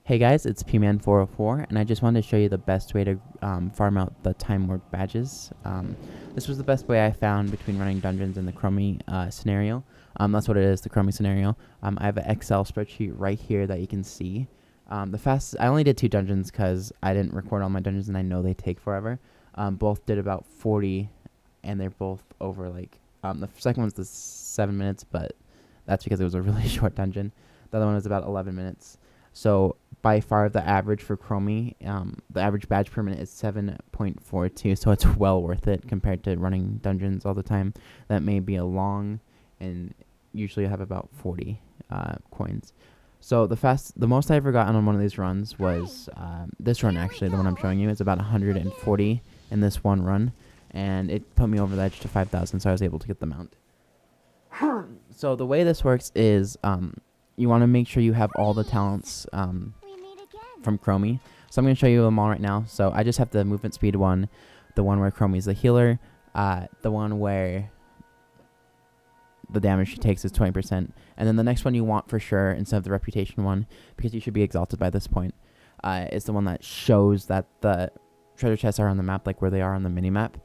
Hey guys, it's Pman404, and I just wanted to show you the best way to farm out the Timewarped badges. This was the best way I found between running dungeons and the Chromie scenario. That's what it is, the Chromie scenario. I have an Excel spreadsheet right here that you can see. I only did 2 dungeons because I didn't record all my dungeons and I know they take forever. Both did about 40, and they're both over like, the second one's the 7 minutes, but that's because it was a really short dungeon. The other one was about 11 minutes. So by far the average for Chromie, the average badge per minute is 7.42, so it's well worth it compared to running dungeons all the time. That may be a long, and usually I have about 40 coins. So the most I ever gotten on one of these runs was this run, actually, the one I'm showing you. It's about 140 in this one run, and it put me over the edge to 5,000, so I was able to get the mount. So the way this works is you want to make sure you have all the talents from Chromie. So I'm going to show you them all right now. So I just have the movement speed one, the one where Chromie's the healer, the one where the damage she takes is 20%, and then the next one you want for sure, instead of the reputation one, because you should be exalted by this point, is the one that shows that the treasure chests are on the map, like where they are on the mini-map.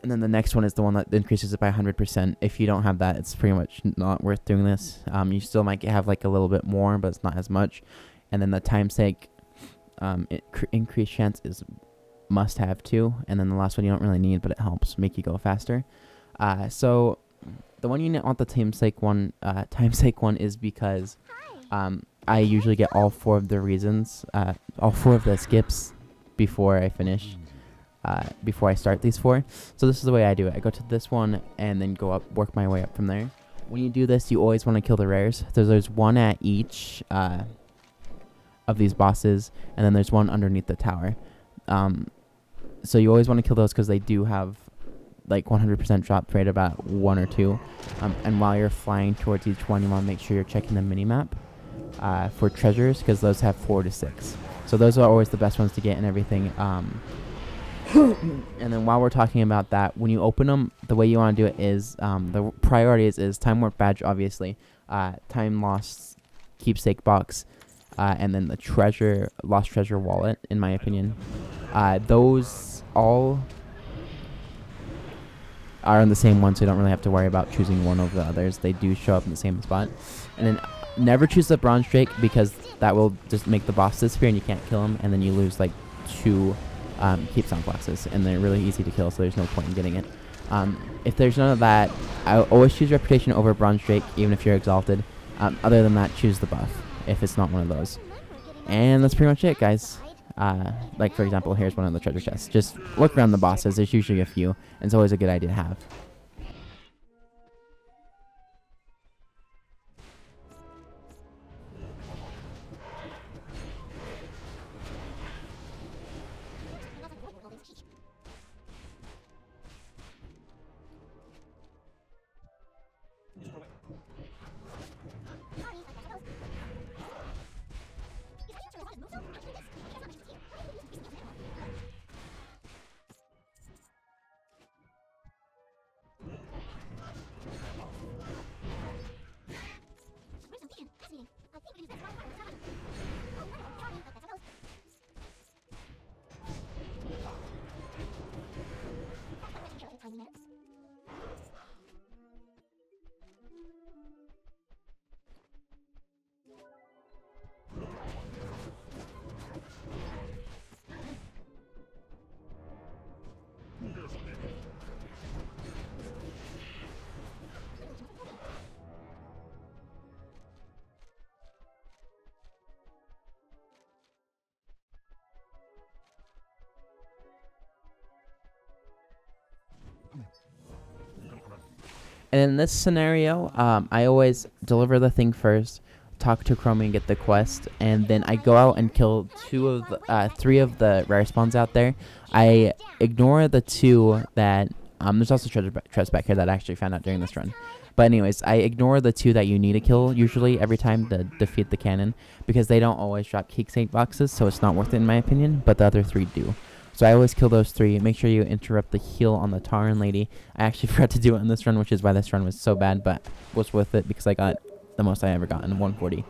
And then the next one is the one that increases it by 100%. If you don't have that, it's pretty much not worth doing this. You still might have like a little bit more, but it's not as much. And then the time sake increased chance is must have too. And then the last one you don't really need, but it helps make you go faster. So the one you want the time sake one is because I usually get all 4 of the reasons, all 4 of the skips before I finish. Before I start these 4. So this is the way I do it. I go to this one and then go up, work my way up from there. When you do this, you always want to kill the rares. There's one at each of these bosses, and then there's one underneath the tower. So you always want to kill those because they do have like 100% drop rate, about 1 or 2. And while you're flying towards each one, you want to make sure you're checking the mini-map for treasures, because those have 4 to 6. So those are always the best ones to get and everything. And then while we're talking about that, when you open them, the way you want to do it is, the priority is Time Warp badge, obviously, time lost keepsake box, and then the lost treasure wallet, in my opinion. Those all are in the same one, so you don't really have to worry about choosing one over the others. They do show up in the same spot. And then never choose the bronze drake, because that will just make the boss disappear and you can't kill him, and then you lose like 2 keep sound boxes, and they're really easy to kill, so there's no point in getting it. If there's none of that, I always choose reputation over bronze drake, even if you're exalted. Other than that, choose the buff if it's not one of those. And that's pretty much it, guys. Like for example, here's one of the treasure chests. Just look around the bosses. There's usually a few, and it's always a good idea to have. And in this scenario, I always deliver the thing first, talk to Chromie and get the quest, and then I go out and kill 3 of the rare spawns out there. I ignore the 2 that there's also treasure back here that I actually found out during this run. But anyways, I ignore the 2 that you need to kill usually every time to defeat the cannon, because they don't always drop keepsake boxes, so it's not worth it in my opinion, but the other 3 do. So I always kill those 3. Make sure you interrupt the heal on the Taran lady. I actually forgot to do it in this run, which is why this run was so bad, but was worth it because I got the most I ever got in 140.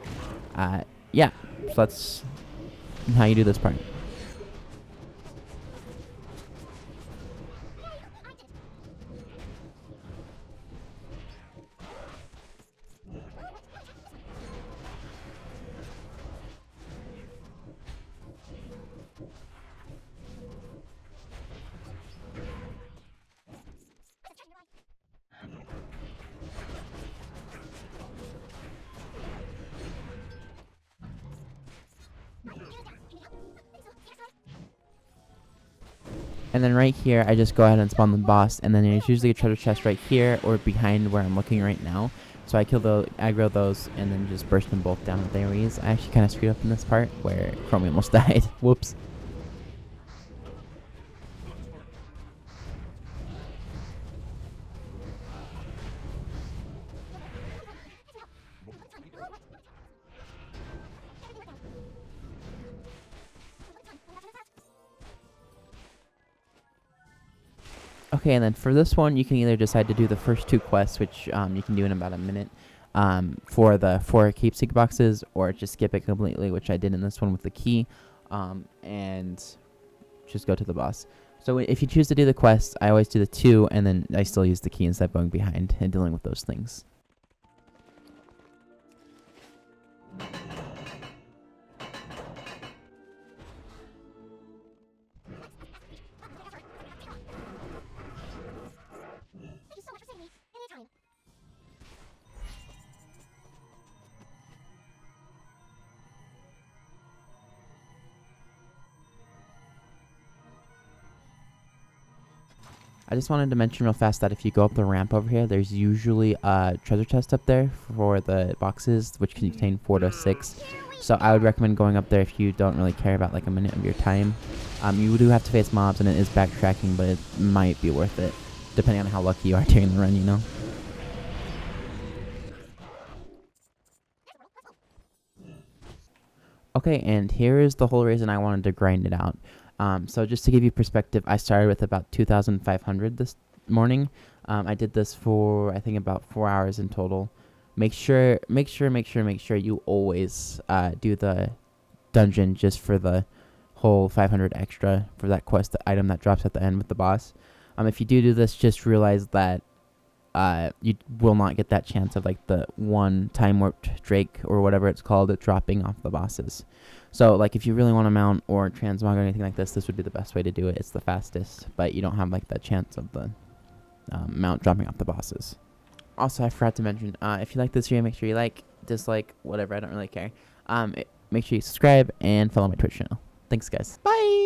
Yeah, So that's how you do this part. And then right here, I just go ahead and spawn the boss, and then there's usually a treasure chest right here or behind where I'm looking right now. So I kill aggro those, and then just burst them both down with AoEs. I actually kind of screwed up in this part where Chromie almost died. Whoops. Okay, and then for this one, you can either decide to do the first 2 quests, which you can do in about a minute, for the 4 keepsake boxes, or just skip it completely, which I did in this one with the key, and just go to the boss. So if you choose to do the quests, I always do the 2, and then I still use the key instead of going behind and dealing with those things. I just wanted to mention real fast that if you go up the ramp over here, there's usually a treasure chest up there for the boxes, which can contain 4 to 6. So I would recommend going up there if you don't really care about like a minute of your time. You do have to face mobs, and it is backtracking, but it might be worth it, depending on how lucky you are during the run, you know? Okay, and here is the whole reason I wanted to grind it out. So just to give you perspective, I started with about 2,500 this morning. I did this for, I think, about 4 hours in total. Make sure you always do the dungeon just for the whole 500 extra for that quest item that drops at the end with the boss. If you do this, just realize that you will not get that chance of like the one time-warped Drake or whatever it's called dropping off the bosses. So like if you really want to mount or transmog or anything like this would be the best way to do it. It's the fastest, but you don't have like that chance of the mount dropping off the bosses. Also, I forgot to mention, if you like this video, make sure you like, dislike, whatever, I don't really care. Make sure you subscribe and follow my Twitch channel. Thanks, guys. Bye!